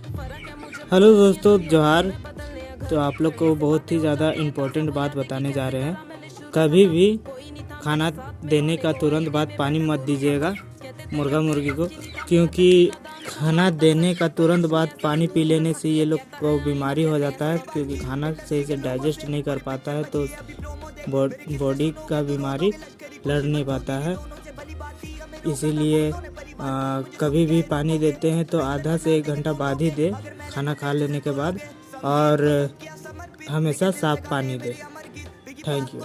Hello दोस्तों, जोहार। तो आप लोग को बहुत ही ज़्यादा इम्पोर्टेंट बात बताने जा रहे हैं। कभी भी खाना देने का तुरंत बाद पानी मत दीजिएगा मुर्गा मुर्गी को, क्योंकि खाना देने का तुरंत बाद पानी पी लेने से ये लोग को बीमारी हो जाता है, क्योंकि खाना सही से डाइजेस्ट नहीं कर पाता है तो बॉडी का बीमारी लड़ नहीं पाता है। इसीलिए कभी भी पानी देते हैं तो आधा से 1 घंटा बाद ही दे, खाना खा लेने के बाद, और हमेशा साफ पानी दे। Thank you.